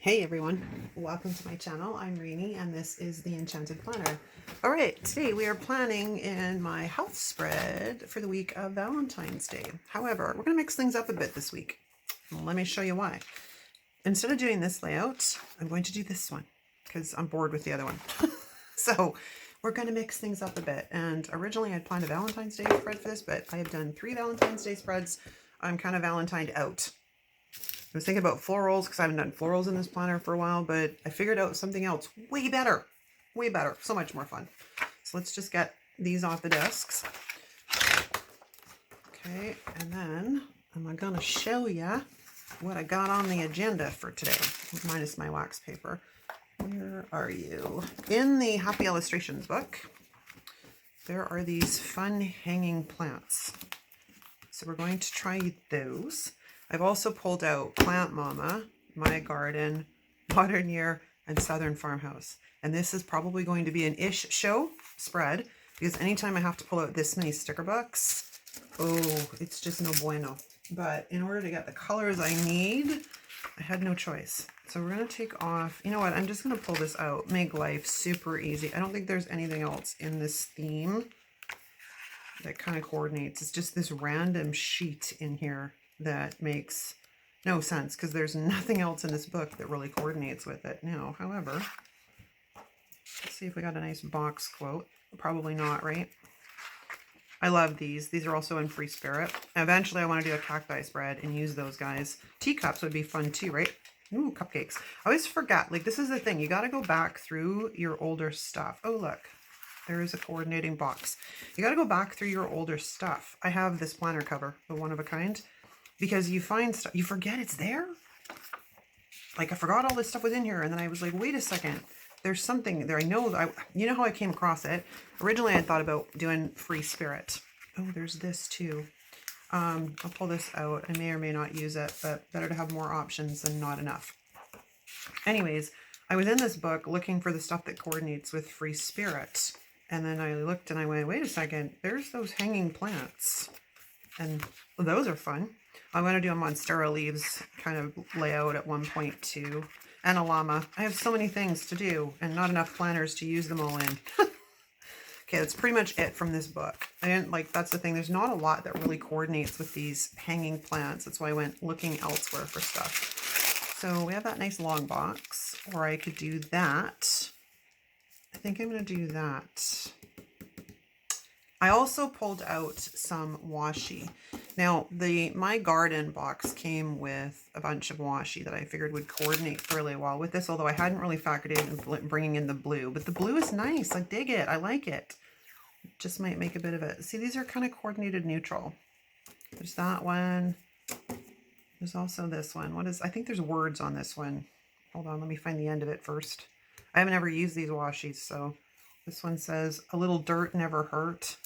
Hey everyone, welcome to my channel. I'm Reenie and this is the Enchanted Planner. All right, today we are planning in my health spread for the week of Valentine's Day. However, we're going to mix things up a bit this week. Let me show you why. Instead of doing this layout, I'm going to do this one because I'm bored with the other one. So we're going to mix things up a bit. And originally I'd planned a Valentine's Day spread for this, but I have done 3 Valentine's Day spreads. I'm kind of Valentined out. I was thinking about florals because I haven't done florals in this planner for a while, but I figured out something else way better, so much more fun. So let's just get these off the desks. Okay, and then I'm going to show you what I got on the agenda for today, minus my wax paper. Where are you? In the Happy Illustrations book, there are these fun hanging plants. So we're going to try those. I've also pulled out Plant Mama, My Garden, Modern Year, and Southern Farmhouse. And this is probably going to be an ish show spread because anytime I have to pull out this many sticker books, oh, it's just no bueno. But in order to get the colors I need, I had no choice. So we're going to take off, you know what, I'm just going to pull this out, make life super easy. I don't think there's anything else in this theme that kind of coordinates. It's just this random sheet in here that makes no sense because there's nothing else in this book that really coordinates with it. Now, however, let's see if we got a nice box quote. Probably not, right? I love these. These are also in Free Spirit. Eventually, I want to do a cacti spread and use those guys. Teacups would be fun too, right? Ooh, cupcakes. I always forget, like this is the thing. You got to go back through your older stuff. Oh, look. There is a coordinating box. You got to go back through your older stuff. I have this planner cover, the one of a kind, because you find stuff, you forget it's there. Like I forgot all this stuff was in here, and then I was like, wait a second, there's something there. I know, you know how I came across it. Originally, I thought about doing Free Spirit. Oh, there's this too. I'll pull this out. I may or may not use it, but better to have more options than not enough. Anyways, I was in this book looking for the stuff that coordinates with Free Spirit. And then I looked and I went, wait a second, there's those hanging plants. And those are fun. I'm going to do a Monstera leaves kind of layout at 1.2 and a llama. I have so many things to do and not enough planners to use them all in. Okay, that's pretty much it from this book. I didn't like, that's the thing. There's not a lot that really coordinates with these hanging plants. That's why I went looking elsewhere for stuff. So we have that nice long box, or I could do that. I think I'm going to do that. I also pulled out some washi. Now, the My Garden box came with a bunch of washi that I figured would coordinate fairly well with this, although I hadn't really factored in bringing in the blue. But the blue is nice. I dig it. I like it. Just might make a bit of it. See, these are kind of coordinated neutral. There's that one. There's also this one. What is, I think there's words on this one. Hold on, let me find the end of it first. I haven't ever used these washis, so this one says, a little dirt never hurt.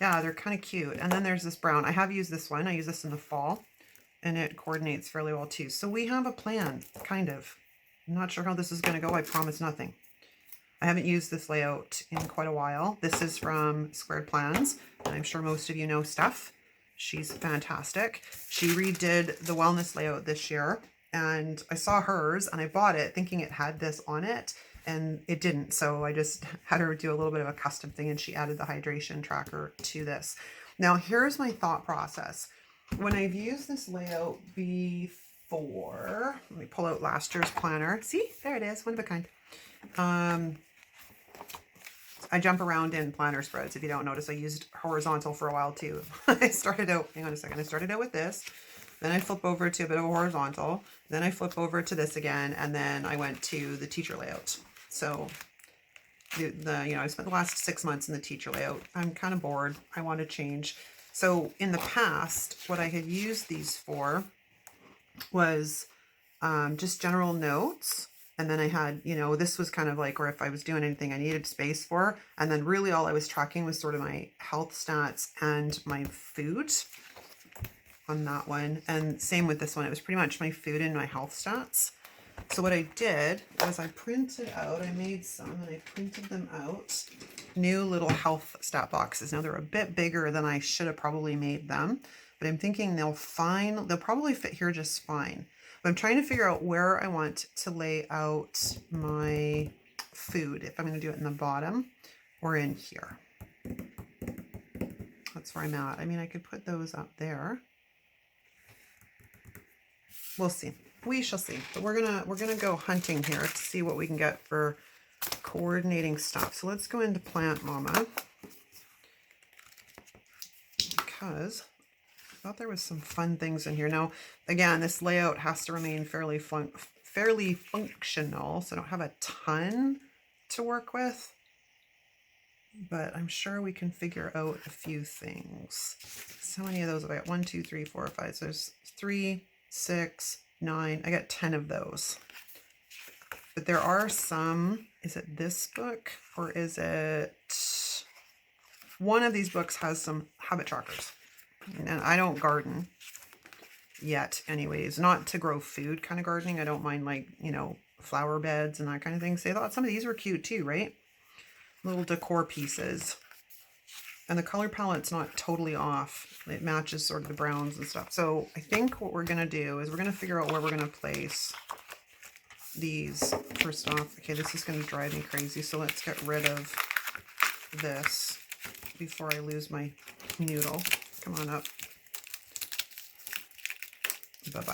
Yeah, they're kind of cute. And then there's this brown. I have used this one. I use this in the fall, and it coordinates fairly well too. So we have a plan, kind of. I'm not sure how this is going to go. I promise nothing. I haven't used this layout in quite a while. This is from Squared Plans, and I'm sure most of you know Steph. She's fantastic. She redid the wellness layout this year, and I saw hers, and I bought it thinking it had this on it. And it didn't, so I just had her do a little bit of a custom thing, and she added the hydration tracker to this. Now, here's my thought process. When I've used this layout before, let me pull out last year's planner. See, there it is, one of a kind. I jump around in planner spreads. If you don't notice, I used horizontal for a while too. I started out, hang on a second, I started out with this. Then I flip over to a bit of a horizontal. Then I flip over to this again, and then I went to the teacher layout. So, you know, I spent the last 6 months in the teacher layout. I'm kind of bored. I want to change. So in the past, what I had used these for was just general notes. And then I had, you know, this was kind of like, or if I was doing anything I needed space for. And then really all I was tracking was sort of my health stats and my food on that one. And same with this one. It was pretty much my food and my health stats. So what I did was I printed out, I made some and I printed them out, new little health stat boxes. Now they're a bit bigger than I should have probably made them, but I'm thinking they'll probably fit here just fine. But I'm trying to figure out where I want to lay out my food, if I'm going to do it in the bottom or in here. That's where I'm at. I mean, I could put those up there. We'll see. We shall see. But we're gonna go hunting here to see what we can get for coordinating stuff. So let's go into Plant Mama, because I thought there was some fun things in here. Now, again, this layout has to remain fairly functional, so I don't have a ton to work with, but I'm sure we can figure out a few things. So many of those have I got? 1, 2, 3, 4, 5. So there's 3, 6, 9. I got 10 of those. But there are some, is it this book or is it, one of these books has some habit trackers. And I don't garden yet anyways, not to grow food kind of gardening. I don't mind, like, you know, flower beds and that kind of thing. So I thought some of these were cute too, right? Little decor pieces. And the color palette's not totally off. It matches sort of the browns and stuff. So I think what we're going to do is we're going to figure out where we're going to place these first off. Okay, this is going to drive me crazy. So let's get rid of this before I lose my noodle. Come on up. Bye-bye.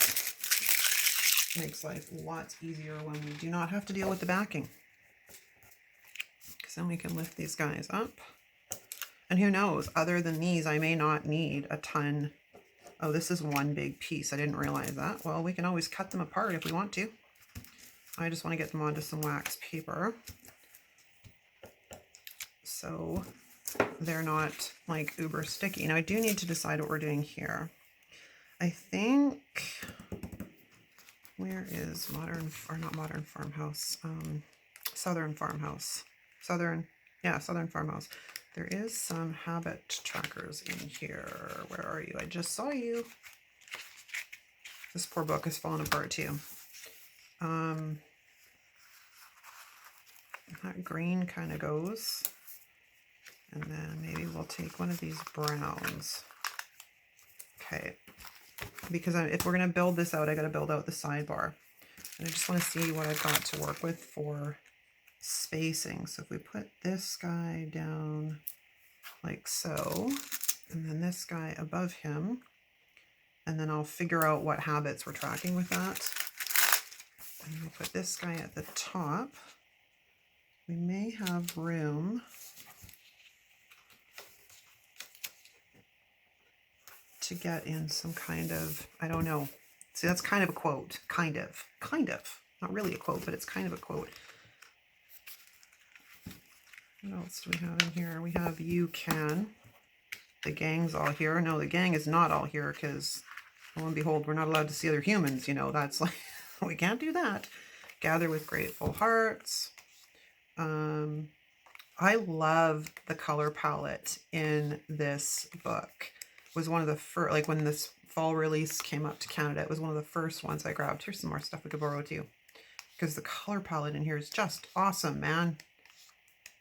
Makes life lots easier when we do not have to deal with the backing. Because then we can lift these guys up. And who knows, other than these, I may not need a ton. Oh, this is one big piece. I didn't realize that. Well, we can always cut them apart if we want to. I just want to get them onto some wax paper, so they're not like uber sticky. Now I do need to decide what we're doing here. I think, where is Modern, or not Modern Farmhouse, Southern Farmhouse. Southern Farmhouse. There is some habit trackers in here. Where are you? I just saw you. This poor book is falling apart too. That green kind of goes. And then maybe we'll take one of these browns. Okay. Because if we're going to build this out, I got to build out the sidebar. And I just want to see what I've got to work with for spacing. So if we put this guy down like so, and then this guy above him, and then I'll figure out what habits we're tracking with that. And we put this guy at the top. We may have room to get in some kind of, I don't know. See, that's kind of a quote. Kind of. Not really a quote, but it's kind of a quote. What else do we have in here? We have you can. The gang's all here. No, the gang is not all here because, lo and behold, we're not allowed to see other humans. You know, that's like, we can't do that. Gather with grateful hearts. I love the color palette in this book. It was one of the first, like when this fall release came up to Canada, it was one of the first ones I grabbed. Here's some more stuff we could borrow too, because the color palette in here is just awesome, man.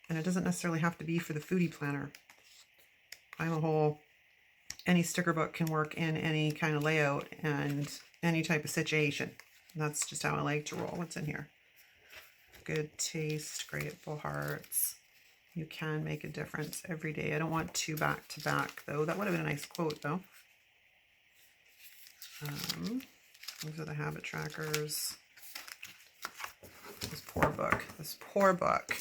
And it doesn't necessarily have to be for the foodie planner. Any sticker book can work in any kind of layout and any type of situation. And that's just how I like to roll. What's in here? Good taste, grateful hearts. You can make a difference every day. I don't want 2 back to back though. That would have been a nice quote though. These are the habit trackers. This poor book.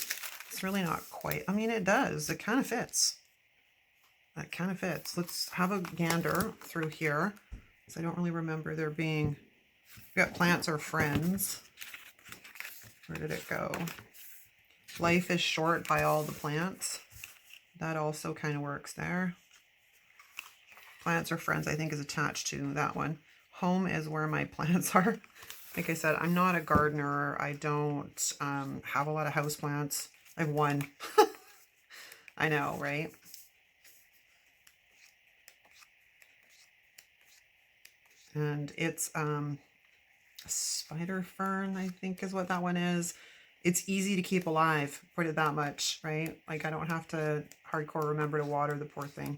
It's really not quite, I mean, it does. It kind of fits. That kind of fits. Let's have a gander through here. So I don't really remember there being, we got plants are friends. Where did it go? Life is short by all the plants. That also kind of works there. Plants are friends, I think, is attached to that one. Home is where my plants are. Like I said, I'm not a gardener. I don't have a lot of houseplants. I have one. I know, right? And it's spider fern, I think is what that one is. It's easy to keep alive, put it that much, right? Like I don't have to hardcore remember to water the poor thing.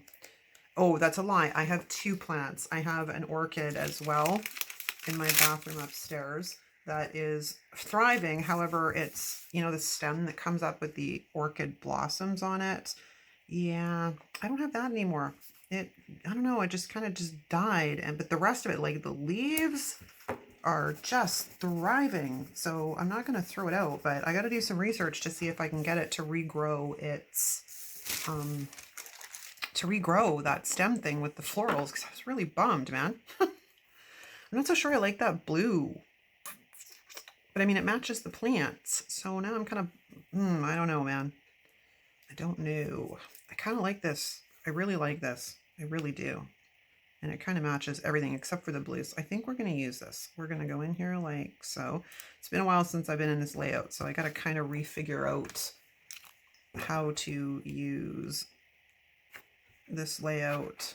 Oh, that's a lie. I have 2 plants. I have an orchid as well. in my bathroom upstairs that is thriving. However, it's, you know, the stem that comes up with the orchid blossoms on it. Yeah, I don't have that anymore. I don't know, it just kind of just died. But the rest of it, like the leaves are just thriving. So I'm not going to throw it out, but I got to do some research to see if I can get it to regrow to regrow that stem thing with the florals, because I was really bummed, man. I'm not so sure I like that blue. But I mean, it matches the plants. So now I'm kind of, I don't know, man. I don't know. I kind of like this. I really like this. I really do. And it kind of matches everything except for the blues. I think we're going to use this. We're going to go in here like so. It's been a while since I've been in this layout, so I got to kind of refigure out how to use this layout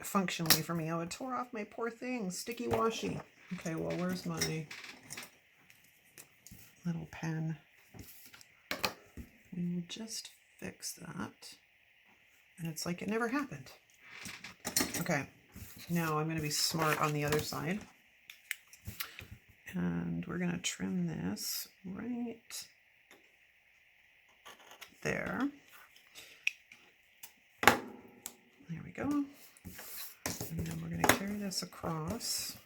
functionally for me. Oh, it tore off my poor thing. Sticky washi. Okay, well, where's my little pen? We will just fix that. And it's like it never happened. Okay, now I'm going to be smart on the other side. And we're going to trim this right there. There we go. And then we're going to carry this across.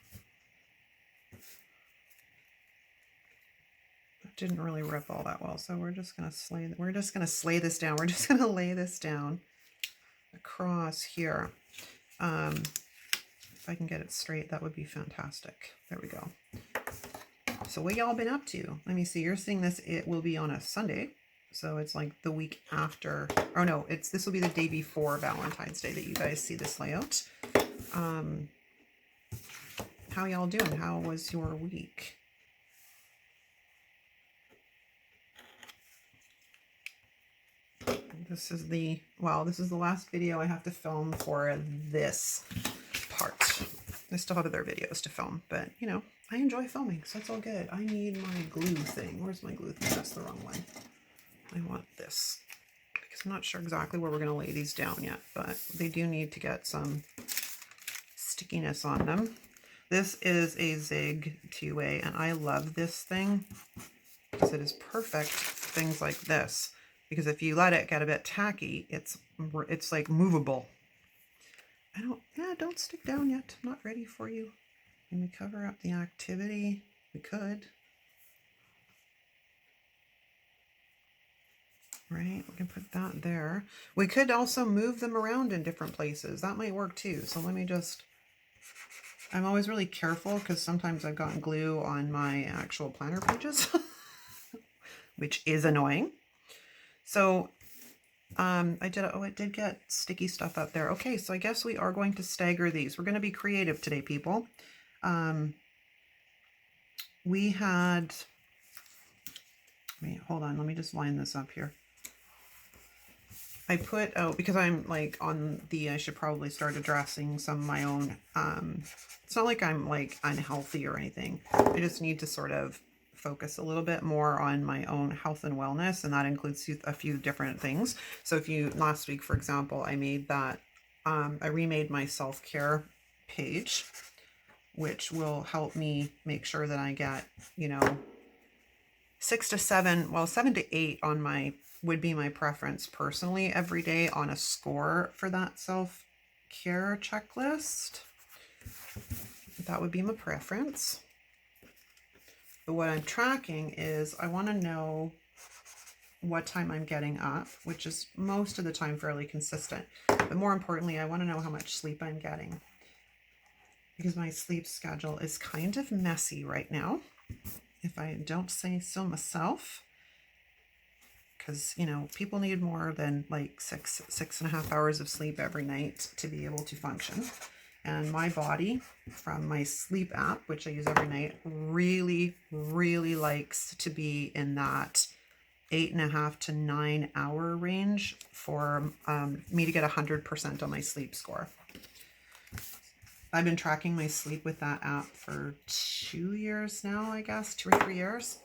That didn't really rip all that well, so we're just going to slay this down. We're just going to lay this down across here. If I can get it straight, that would be fantastic. There we go. So what y'all been up to? Let me see. You're seeing this. It will be on a Sunday, so it's like the week after. Oh no, this will be the day before Valentine's Day that you guys see this layout. How y'all doing? How was your week? This is the last video I have to film for this part. I still have other videos to film, but you know, I enjoy filming, so it's all good. I need my glue thing. Where's my glue thing? That's the wrong one. I want this, because I'm not sure exactly where we're going to lay these down yet, but they do need to get some stickiness on them. This is a Zig 2A, and I love this thing because it is perfect for things like this. Because if you let it get a bit tacky, it's like movable. Don't stick down yet. I'm not ready for you. Can we cover up the activity? We could. Right, we can put that there. We could also move them around in different places. That might work too. So let me just, I'm always really careful because sometimes I've gotten glue on my actual planner pages, which is annoying. So it did get sticky stuff up there. Okay, so I guess we are going to stagger these. We're going to be creative today, people. We had, wait, hold on, let me just line this up here. I put out, because I'm like I should probably start addressing some of my own, it's not like I'm like unhealthy or anything. I just need to sort of focus a little bit more on my own health and wellness, and that includes a few different things. So last week, for example, I made that, I remade my self-care page, which will help me make sure that I get, you know, 7 to 8 on would be my preference personally every day on a score for that self-care checklist. That would be my preference. But what I'm tracking is I want to know what time I'm getting up, which is most of the time fairly consistent. But more importantly, I want to know how much sleep I'm getting, because my sleep schedule is kind of messy right now, if I don't say so myself. Because, you know, people need more than like 6.5 hours of sleep every night to be able to function. And my body, from my sleep app, which I use every night, really, really likes to be in that 8.5 to 9 hour range for me to get 100% on my sleep score. I've been tracking my sleep with that app for 2 years now, I guess, 2 or 3 years.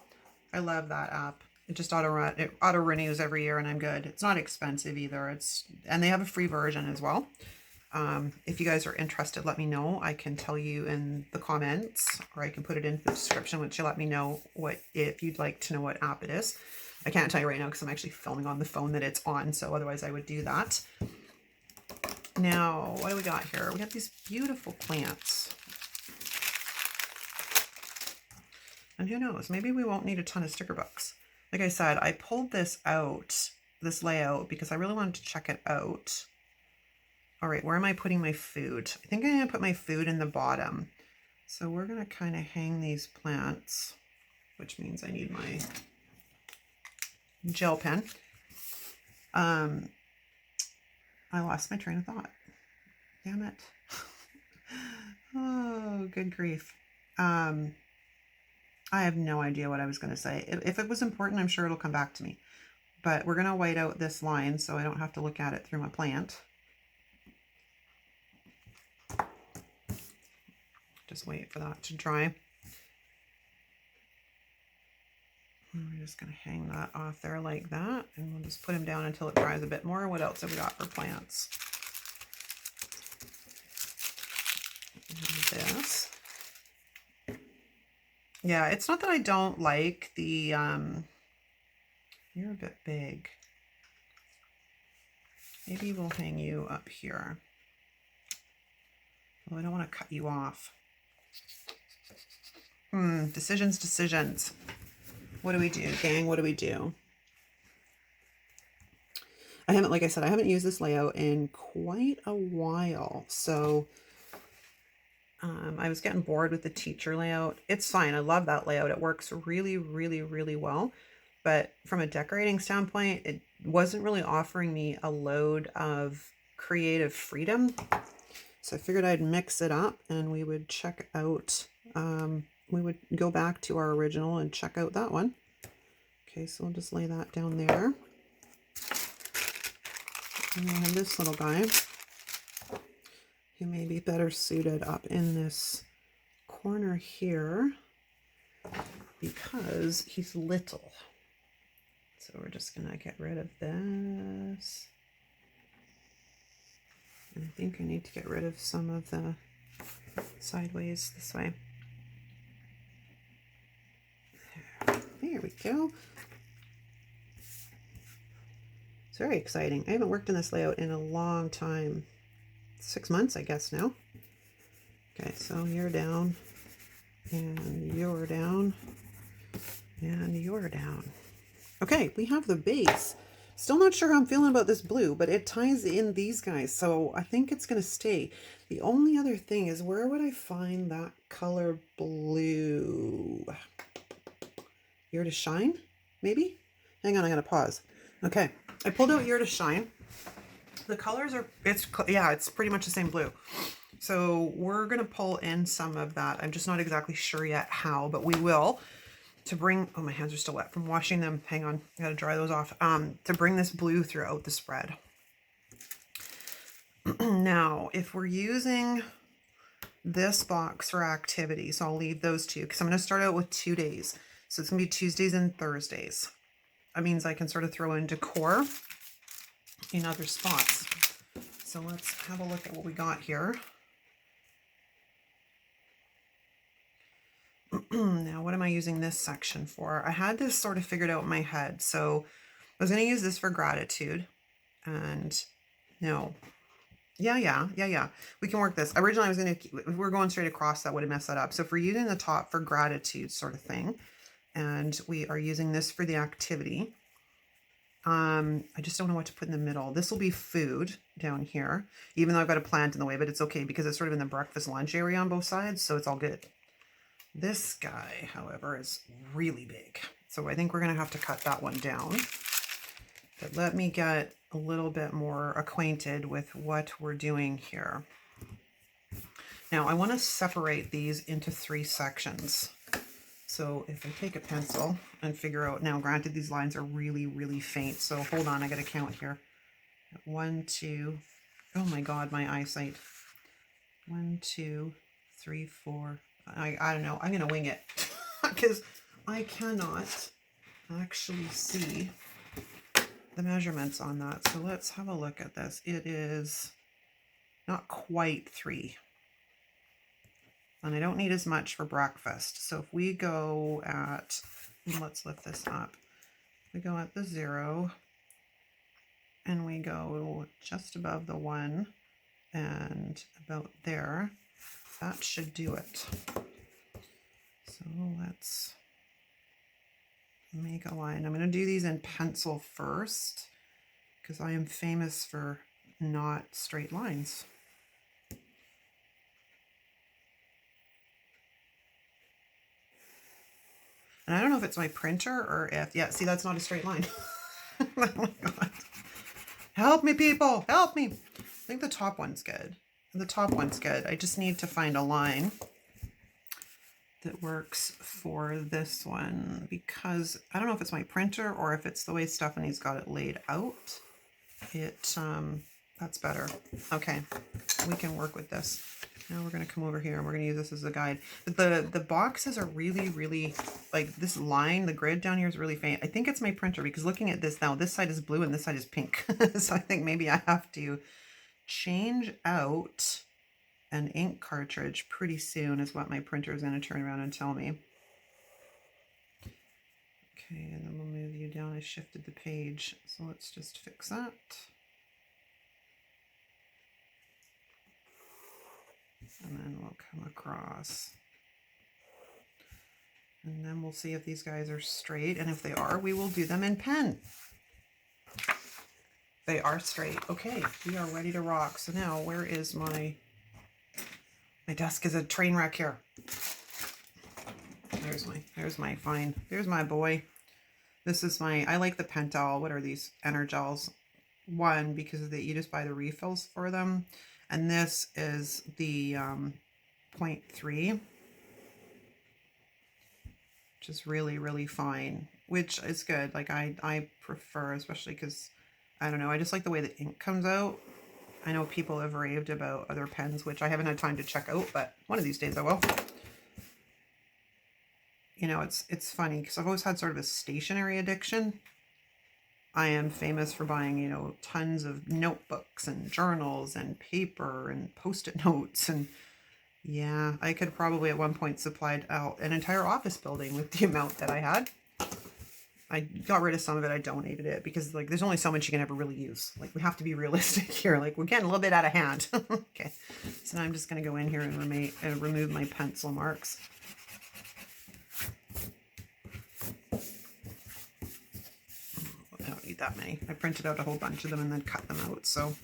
I love that app. It just auto renews every year, and I'm good. It's not expensive either. And they have a free version as well. If you guys are interested, let me know. I can tell you in the comments, or I can put it in the description, which you let me know what, if you'd like to know what app it is. I can't tell you right now because I'm actually filming on the phone that it's on, so otherwise I would do that. Now, what do we got here? We have these beautiful plants. And who knows, maybe we won't need a ton of sticker books. Like I said, I pulled this out, this layout, because I really wanted to check it out. All right, where am I putting my food? I think I'm gonna put my food in the bottom. So we're gonna kind of hang these plants, which means I need my gel pen. I lost my train of thought. Damn it. Oh, good grief. I have no idea what I was going to say. If it was important, I'm sure it'll come back to me. But we're going to white out this line so I don't have to look at it through my plant. Just wait for that to dry. And we're just going to hang that off there like that. And we'll just put them down until it dries a bit more. What else have we got for plants? And this. Yeah, it's not that I don't like the, you're a bit big. Maybe we'll hang you up here. Well, I don't want to cut you off. Decisions. What do we do, gang? What do we do? I haven't, like I said, I haven't used this layout in quite a while. So I was getting bored with the teacher layout. It's fine. I love that layout. It works really, really, really well. But from a decorating standpoint, it wasn't really offering me a load of creative freedom. So I figured I'd mix it up and we would check out, we would go back to our original and check out that one. Okay, so we'll just lay that down there. And I have this little guy who may be better suited up in this corner here because he's little. So we're just gonna get rid of this. And I think I need to get rid of some of the sideways this way. There we go. It's very exciting. I haven't worked in this layout in a long time. 6 months, I guess now. Okay, so you're down, and you're down, and you're down. Okay, we have the base. Still not sure how I'm feeling about this blue, but it ties in these guys, so I think it's going to stay. The only other thing is, where would I find that color blue? Year to Shine, maybe? Hang on, I gotta pause. Okay, I pulled out Year to Shine. The colors are, it's pretty much the same blue. So we're going to pull in some of that. I'm just not exactly sure yet how, but we will, to bring, oh, my hands are still wet from washing them. Hang on, I got to dry those off. To bring this blue throughout the spread. Now, if we're using this box for activities, I'll leave those two because I'm going to start out with 2 days. So it's going to be Tuesdays and Thursdays. That means I can sort of throw in decor in other spots. So let's have a look at what we got here. Now, what am I using this section for? I had this sort of figured out in my head. So I was going to use this for gratitude. And no. Yeah. We can work this. Originally, I was going to, if we're going straight across, that would have messed that up. So if we're using the top for gratitude sort of thing, and we are using this for the activity, I just don't know what to put in the middle. This will be food down here, even though I've got a plant in the way, but it's okay because it's sort of in the breakfast lunch area on both sides, so it's all good. This guy, however, is really big. So I think we're going to have to cut that one down. But let me get a little bit more acquainted with what we're doing here. Now, I want to separate these into 3 sections. So if I take a pencil and figure out, now granted these lines are really, really faint, so hold on, I got to count here. 1, 2, oh my God, my eyesight. 1, 2, 3, 4, I don't know, I'm going to wing it because I cannot actually see the measurements on that. So let's have a look at this. It is not quite 3. And I don't need as much for breakfast. So if we go at, let's lift this up. We go at the 0 and we go just above the 1 and about there. That should do it. So let's make a line. I'm going to do these in pencil first because I am famous for not straight lines. And I don't know if it's my printer or if, yeah, see, that's not a straight line. Oh my God. Help me, people, help me. I think the top one's good. The top one's good. I just need to find a line that works for this one because I don't know if it's my printer or if it's the way Stephanie's got it laid out. That's better. Okay, we can work with this. Now we're going to come over here and we're going to use this as a guide. The boxes are really, really, like this line, the grid down here is really faint. I think it's my printer because looking at this now, this side is blue and this side is pink. So I think maybe I have to change out an ink cartridge pretty soon is what my printer is going to turn around and tell me. Okay, and then we'll move you down. I shifted the page. So let's just fix that. And then we'll come across. And then we'll see if these guys are straight. And if they are, we will do them in pen. They are straight. Okay, we are ready to rock. So now where is my desk is a train wreck here. There's my boy. This is I like the Pentel. What are these? Energels. 1, because you just buy the refills for them. And this is the 0.3, which is really, really fine, which is good. Like I prefer, especially because, I don't know, I just like the way the ink comes out. I know people have raved about other pens, which I haven't had time to check out, but one of these days I will. You know, it's funny because I've always had sort of a stationery addiction. I am famous for buying, you know, tons of notebooks and journals and paper and post-it notes. And yeah, I could probably at one point supplied out an entire office building with the amount that I had. I got rid of some of it. I donated it because like there's only so much you can ever really use. Like we have to be realistic here. Like we're getting a little bit out of hand. Okay, so now I'm just going to go in here and remove my pencil marks. I don't need that many. I printed out a whole bunch of them and then cut them out. So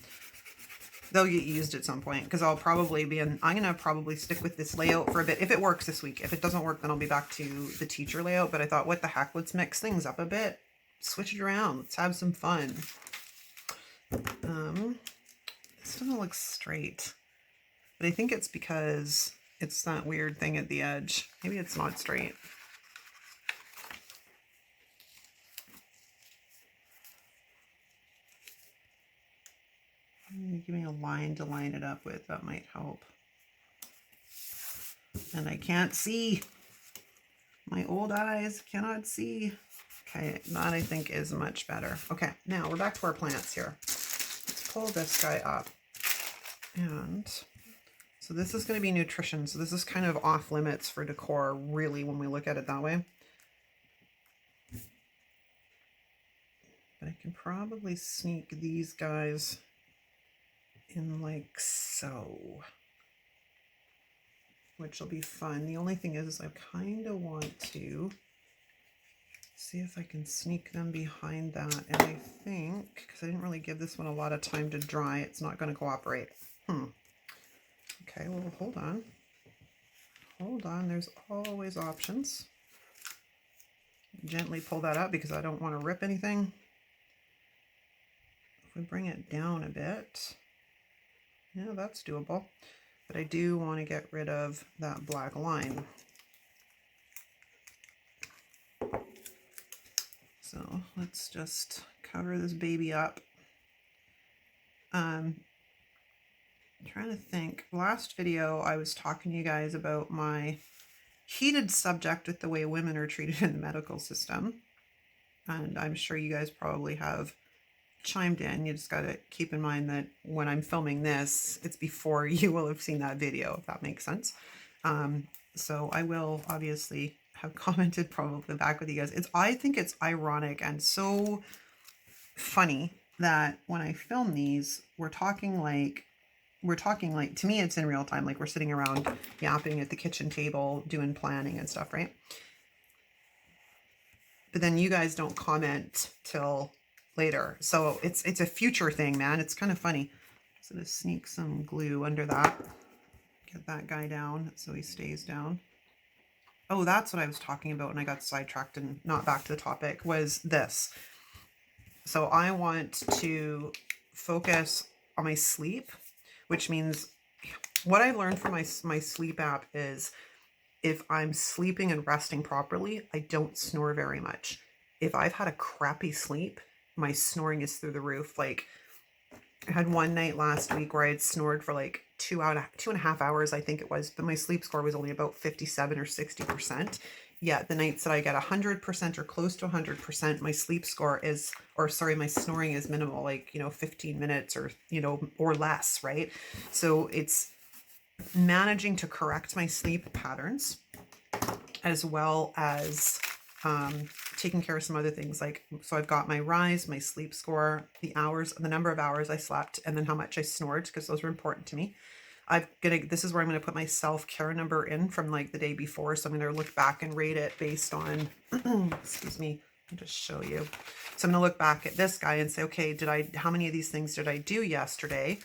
they'll get used at some point because I'll probably I'm going to probably stick with this layout for a bit. If it works this week. If it doesn't work, then I'll be back to the teacher layout. But I thought, what the heck? Let's mix things up a bit. Switch it around. Let's have some fun. This doesn't look straight. But I think it's because it's that weird thing at the edge. Maybe it's not straight. Give me a line to line it up with. That might help. And I can't see. My old eyes cannot see. Okay, that I think is much better. Okay, now we're back to our plants here. Let's pull this guy up. And so this is going to be nutrition. So this is kind of off limits for decor, really, when we look at it that way. But I can probably sneak these guys in like so, which will be fun. The only thing is I kind of want to see if I can sneak them behind that. And I think, because I didn't really give this one a lot of time to dry, it's not going to cooperate. Okay, well, hold on. Hold on, there's always options. Gently pull that up because I don't want to rip anything. If we bring it down a bit, yeah, that's doable. But I do want to get rid of that black line. So let's just cover this baby up. I'm trying to think. Last video, I was talking to you guys about my heated subject with the way women are treated in the medical system. And I'm sure you guys probably have chimed in, you just got to keep in mind that when I'm filming this, it's before you will have seen that video, if that makes sense. So I will obviously have commented probably back with you guys. I think it's ironic and so funny that when I film these, we're talking like, to me, it's in real time. Like we're sitting around yapping at the kitchen table, doing planning and stuff, right? But then you guys don't comment till later. So it's a future thing, man. It's kind of funny. So to sneak some glue under that, get that guy down so he stays down. Oh, that's what I was talking about when I got sidetracked and not back to the topic, was this. So I want to focus on my sleep, which means what I learned from my sleep app is if I'm sleeping and resting properly, I don't snore very much. If I've had a crappy sleep, my snoring is through the roof. Like I had one night last week where I had snored for like 2.5 hours, I think it was, but my sleep score was only about 57 or 60%. Yet the nights that I get 100% or close to 100%, my sleep score is, or sorry, my snoring is minimal, like, 15 minutes or, or less, right? So it's managing to correct my sleep patterns as well as taking care of some other things. Like, so I've got my rise, my sleep score, the hours, the number of hours I slept, and then how much I snored, because those were important to me. This is where I'm going to put my self-care number in from like the day before. So I'm going to look back and rate it based on, excuse me, I'll just show you. So I'm going to look back at this guy and say, okay, how many of these things did I do yesterday?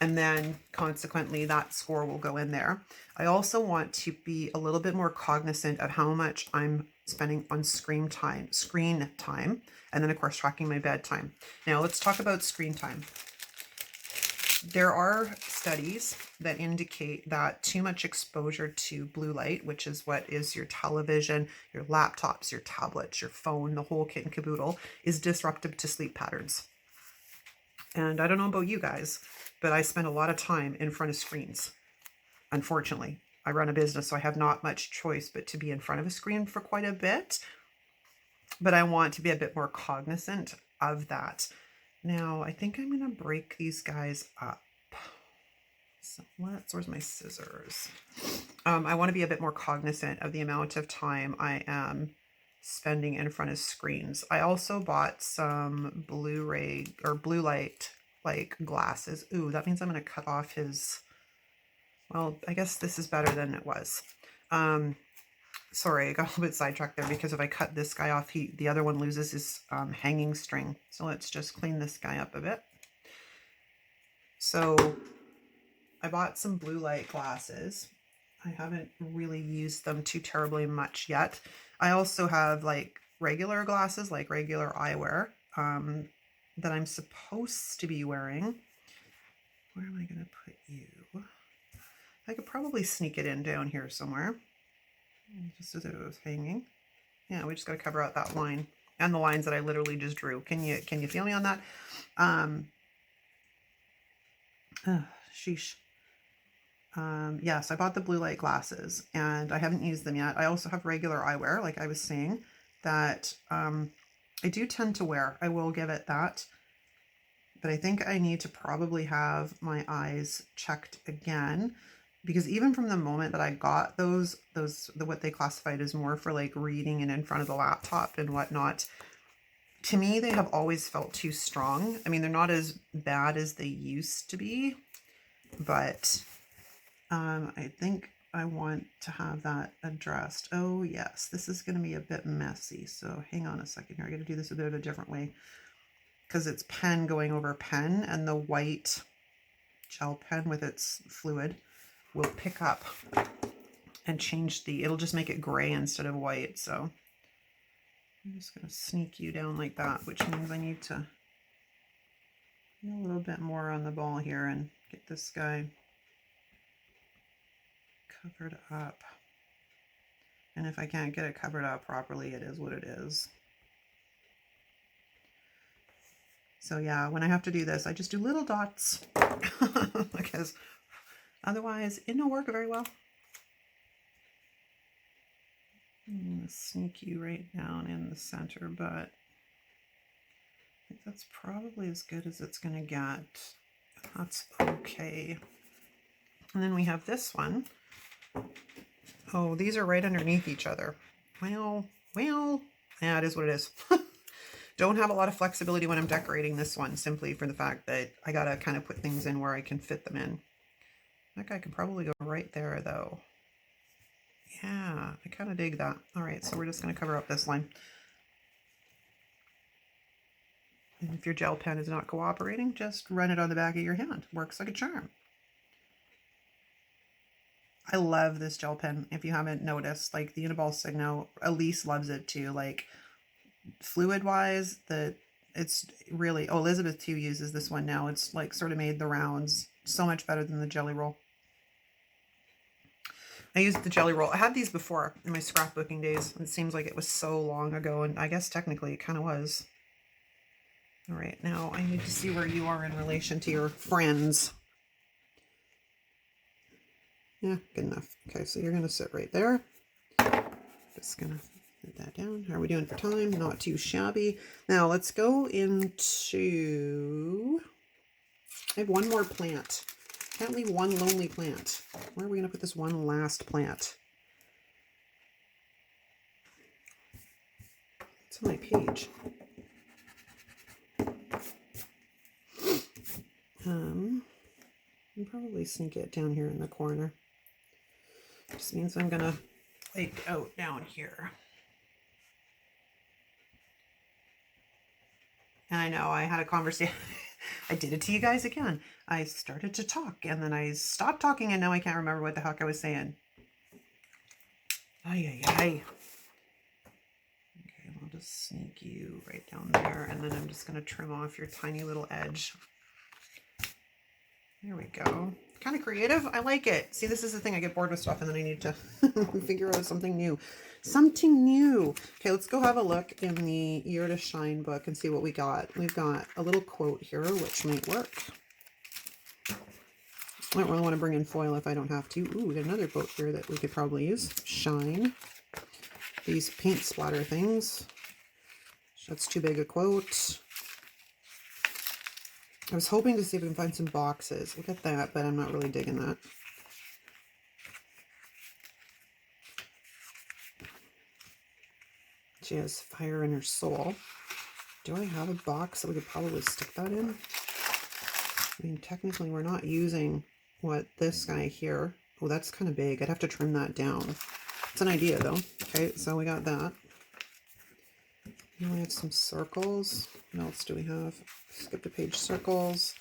And then consequently that score will go in there. I also want to be a little bit more cognizant of how much I'm spending on screen time, and then of course tracking my bedtime. Now let's talk about screen time. There are studies that indicate that too much exposure to blue light, which is what is your television, your laptops, your tablets, your phone, the whole kit and caboodle, is disruptive to sleep patterns. And I don't know about you guys, but I spend a lot of time in front of screens. Unfortunately, I run a business, so I have not much choice but to be in front of a screen for quite a bit. But I want to be a bit more cognizant of that. Now, I think I'm going to break these guys up. So where's my scissors? I want to be a bit more cognizant of the amount of time I am spending in front of screens. I also bought some Blu-ray or blue light like glasses. Ooh, that means I'm going to cut off his, well, I guess this is better than it was. Sorry, I got a little bit sidetracked there because if I cut this guy off, the other one loses his hanging string. So let's just clean this guy up a bit. So I bought some blue light glasses. I haven't really used them too terribly much yet. I also have like regular glasses, like regular eyewear that I'm supposed to be wearing. Where am I going to put you? I could probably sneak it in down here somewhere. Just as it was hanging. Yeah, we just got to cover out that line and the lines that I literally just drew. Can you feel me on that? Sheesh. Yes, I bought the blue light glasses and I haven't used them yet. I also have regular eyewear, like I was saying, that I do tend to wear. I will give it that. But I think I need to probably have my eyes checked again, because even from the moment that I got what they classified as more for like reading and in front of the laptop and whatnot, to me, they have always felt too strong. I mean, they're not as bad as they used to be, but I think I want to have that addressed. Oh yes, this is going to be a bit messy. So hang on a second here. I got to do this a bit of a different way because it's pen going over pen, and the white gel pen with its fluid will pick up and change it'll just make it gray instead of white. So I'm just going to sneak you down like that, which means I need to be a little bit more on the ball here and get this guy covered up. And if I can't get it covered up properly, it is what it is. So yeah, when I have to do this, I just do little dots because otherwise it don't work very well. I'm going to sneak you right down in the center, but think that's probably as good as it's going to get. That's okay. And then we have this one. Oh, these are right underneath each other. Well, yeah, it is what it is. Don't have a lot of flexibility when I'm decorating this one, simply for the fact that I gotta kind of put things in where I can fit them in. That guy could probably go right there though. Yeah, I kind of dig that. All right, so we're just gonna cover up this line. And if your gel pen is not cooperating, just run it on the back of your hand. Works like a charm. I love this gel pen. If you haven't noticed, like the Uniball Signo, Elise loves it too. Like fluid wise, it's really, oh, Elizabeth too uses this one now. It's like sort of made the rounds. So much better than the Jelly Roll. I used the Jelly Roll. I had these before in my scrapbooking days. It seems like it was so long ago, and I guess technically it kind of was. All right, now I need to see where you are in relation to your friends. Yeah, good enough. Okay, so you're going to sit right there. Just going to put that down. How are we doing for time? Not too shabby. Now let's go into... I have one more plant. Can't leave one lonely plant. Where are we going to put this one last plant? It's on my page. I'll probably sneak it down here in the corner. Just means I'm gonna like out down here. And I know I had a conversation. I did it to you guys again. I started to talk and then I stopped talking and now I can't remember what the heck I was saying. Ay, ay, ay. Okay, I'll just sneak you right down there and then I'm just gonna trim off your tiny little edge. There we go. Kind of creative. I like it. See, this is the thing. I get bored with stuff and then I need to figure out something new. Something new. Okay, let's go have a look in the Year to Shine book and see what we got. We've got a little quote here, which might work. I don't really want to bring in foil if I don't have to. Ooh, we got another quote here that we could probably use. Shine. These paint splatter things. That's too big a quote. I was hoping to see if we can find some boxes. Look at that, but I'm not really digging that. She has fire in her soul. Do I have a box that we could probably stick that in? I mean, technically we're not using what this guy here. Oh, that's kind of big. I'd have to trim that down. It's an idea though. Okay, so we got that. Now we have some circles. What else do we have? Skip to page circles.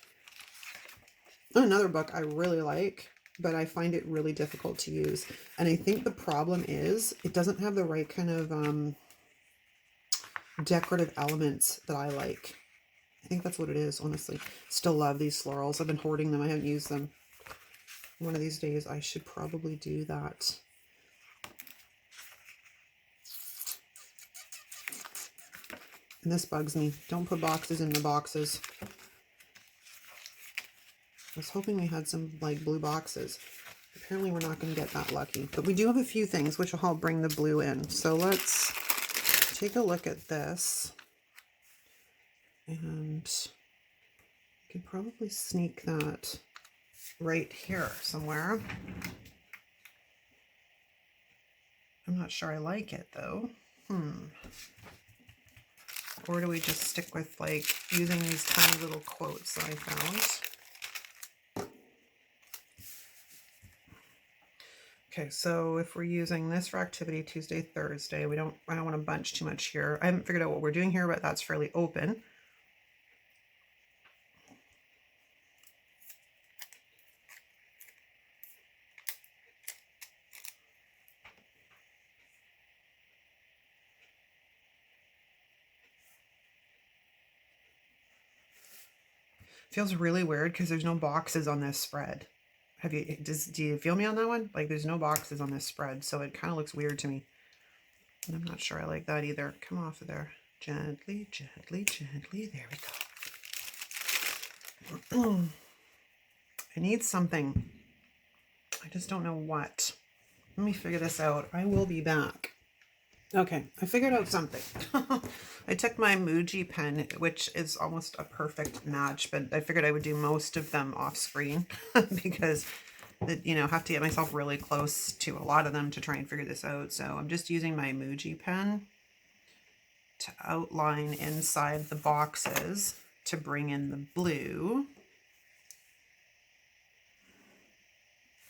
Oh, another book I really like, but I find it really difficult to use. And I think the problem is it doesn't have the right kind of decorative elements that I like. I think that's what it is, honestly. Still love these florals. I've been hoarding them. I haven't used them. One of these days I should probably do that. And this bugs me. Don't put boxes in the boxes. I was hoping we had some like blue boxes. Apparently we're not going to get that lucky. But we do have a few things which will help bring the blue in. So let's take a look at this. And I can probably sneak that right here somewhere. I'm not sure I like it though. Or do we just stick with like using these tiny little quotes that I found? Okay, so if we're using this for activity Tuesday, Thursday, I don't want to bunch too much here. I haven't figured out what we're doing here, but that's fairly open. Feels really weird because there's no boxes on this spread. Do you feel me on that one? Like there's no boxes on this spread, so it kind of looks weird to me. And I'm not sure I like that either. Come off of there. Gently, gently, gently. There we go. I need something. I just don't know what. Let me figure this out. I will be back. Okay, I figured out something. I took my Muji pen, which is almost a perfect match, but I figured I would do most of them off screen because, you know, have to get myself really close to a lot of them to try and figure this out. So I'm just using my Muji pen to outline inside the boxes to bring in the blue,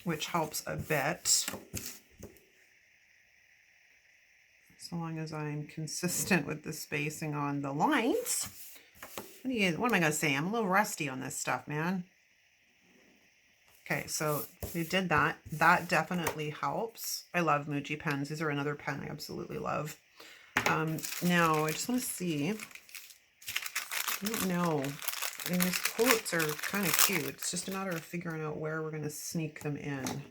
which helps a bit. So long as I'm consistent with the spacing on the lines. What am I going to say? I'm a little rusty on this stuff, man. Okay, so we did that. That definitely helps. I love Muji pens. These are another pen I absolutely love. Now, I just want to see. I don't know. I mean, these quotes are kind of cute. It's just a matter of figuring out where we're going to sneak them in.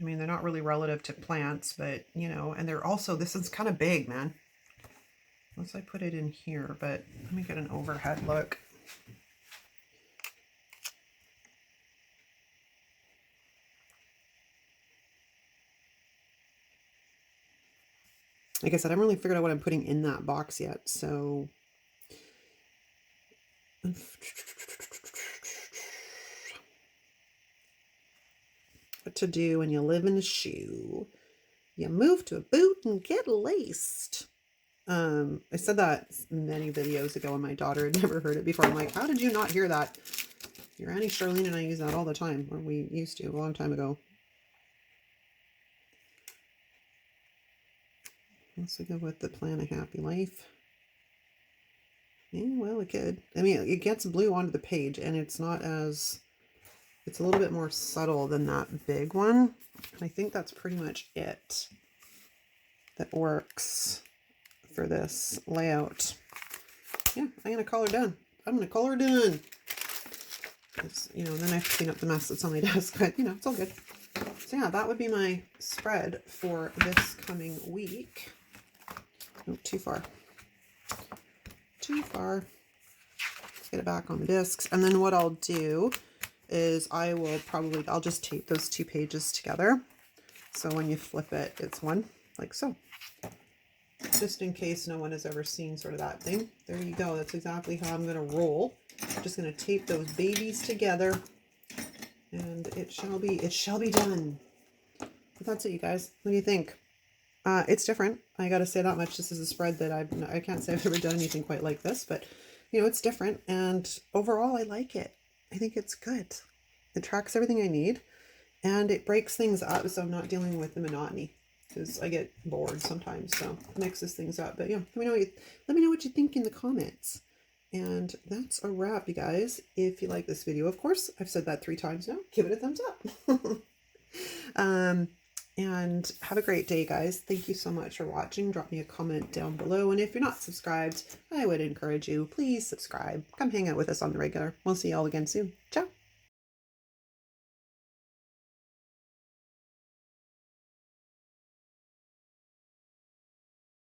I mean, they're not really relative to plants, but, you know, and they're also, this is kind of big, man. Unless I put it in here, but let me get an overhead look. Like I said, I haven't really figured out what I'm putting in that box yet, so... What to do when you live in a shoe. You move to a boot and get laced. I said that many videos ago and my daughter had never heard it before. I'm like, how did you not hear that? Your Auntie Charlene and I use that all the time, or we used to a long time ago. Let's go with the Plan a Happy Life. Yeah, well, it could. I mean, it gets blue onto the page, and it's not as... It's a little bit more subtle than that big one. And I think that's pretty much it that works for this layout. Yeah, I'm going to call her done. I'm going to call her done. You know, and then I have to clean up the mess that's on my desk, but, you know, it's all good. So, yeah, that would be my spread for this coming week. Oh, too far. Too far. Let's get it back on the discs. And then what I'll do is I'll just tape those two pages together. So when you flip it, it's one, like so. Just in case no one has ever seen sort of that thing. There you go. That's exactly how I'm going to roll. I'm just going to tape those babies together. And it shall be done. But that's it, you guys. What do you think? It's different. I got to say that much. This is a spread that I can't say I've ever done anything quite like this, but you know, it's different. And overall, I like it. I think it's good. It tracks everything I need and it breaks things up. So I'm not dealing with the monotony because I get bored sometimes. So it mixes things up. But yeah, let me know what you think in the comments. And that's a wrap, you guys. If you like this video, of course, I've said that 3 times now, give it a thumbs up. And have a great day, guys. Thank you so much for watching. Drop me a comment down below. And if you're not subscribed, I would encourage you, please subscribe. Come hang out with us on the regular. We'll see you all again soon. Ciao.